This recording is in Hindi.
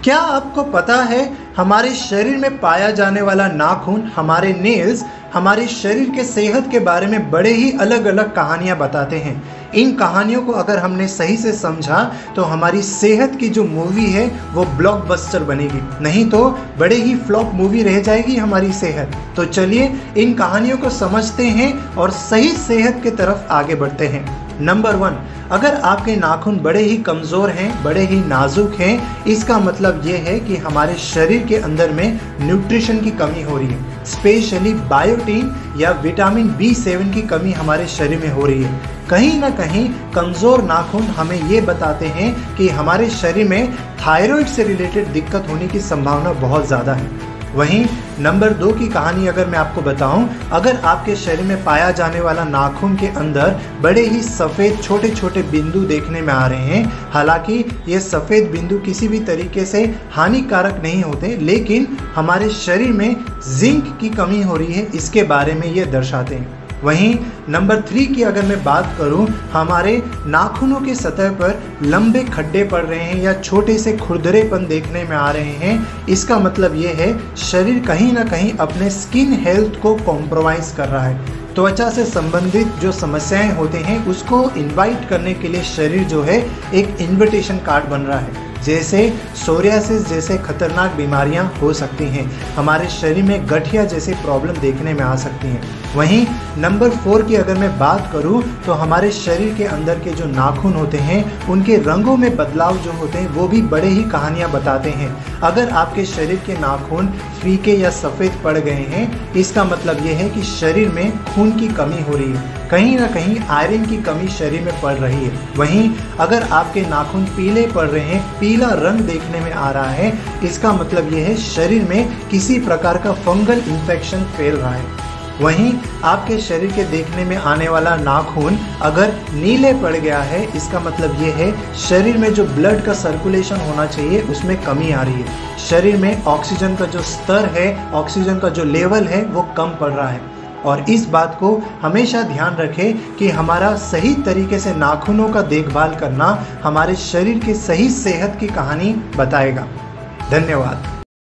क्या आपको पता है हमारे शरीर में पाया जाने वाला नाखून, हमारे नेल्स, हमारे शरीर के सेहत के बारे में बड़े ही अलग अलग कहानियां बताते हैं। इन कहानियों को अगर हमने सही से समझा तो हमारी सेहत की जो मूवी है वो ब्लॉकबस्टर बनेगी, नहीं तो बड़े ही फ्लॉप मूवी रह जाएगी हमारी सेहत। तो चलिए इन कहानियों को समझते हैं और सही सेहत की तरफ आगे बढ़ते हैं। नंबर 1, अगर आपके नाखून बड़े ही कमज़ोर हैं, बड़े ही नाजुक हैं, इसका मतलब ये है कि हमारे शरीर के अंदर में न्यूट्रिशन की कमी हो रही है, स्पेशली बायोटीन या विटामिन B7 की कमी हमारे शरीर में हो रही है। कहीं ना कहीं कमज़ोर नाखून हमें ये बताते हैं कि हमारे शरीर में थायराइड से रिलेटेड दिक्कत होने की संभावना बहुत ज़्यादा है। वहीं नंबर 2 की कहानी अगर मैं आपको बताऊं, अगर आपके शरीर में पाया जाने वाला नाखून के अंदर बड़े ही सफ़ेद छोटे छोटे बिंदु देखने में आ रहे हैं, हालांकि ये सफ़ेद बिंदु किसी भी तरीके से हानिकारक नहीं होते, लेकिन हमारे शरीर में जिंक की कमी हो रही है, इसके बारे में ये दर्शाते हैं। वहीं नंबर 3 की अगर मैं बात करूं, हमारे नाखूनों की सतह पर लंबे खड्डे पड़ रहे हैं या छोटे से खुरदरेपन देखने में आ रहे हैं, इसका मतलब ये है शरीर कहीं ना कहीं अपने स्किन हेल्थ को कॉम्प्रोमाइज़ कर रहा है। त्वचा से संबंधित जो समस्याएं होते हैं उसको इनवाइट करने के लिए शरीर जो है एक इन्विटेशन कार्ड बन रहा है। जैसे सोरियासिस जैसे खतरनाक बीमारियां हो सकती हैं, हमारे शरीर में गठिया जैसे प्रॉब्लम देखने में आ सकती हैं। वहीं नंबर 4 की अगर मैं बात करूं तो हमारे शरीर के अंदर के जो नाखून होते हैं उनके रंगों में बदलाव जो होते हैं वो भी बड़े ही कहानियां बताते हैं। अगर आपके शरीर के नाखून फीके या सफ़ेद पड़ गए हैं, इसका मतलब ये है कि शरीर में खून की कमी हो रही है, कहीं ना कहीं आयरन की कमी शरीर में पड़ रही है। वहीं अगर आपके नाखून पीले पड़ रहे हैं, पीला रंग देखने में आ रहा है, इसका मतलब ये है शरीर में किसी प्रकार का फंगल इन्फेक्शन फैल रहा है। वहीं आपके शरीर के देखने में आने वाला नाखून अगर नीले पड़ गया है, इसका मतलब ये है शरीर में जो ब्लड का सर्कुलेशन होना चाहिए उसमें कमी आ रही है, शरीर में ऑक्सीजन का जो स्तर है, ऑक्सीजन का जो लेवल है वो कम पड़ रहा है। और इस बात को हमेशा ध्यान रखें कि हमारा सही तरीके से नाखूनों का देखभाल करना हमारे शरीर की सही सेहत की कहानी बताएगा। धन्यवाद।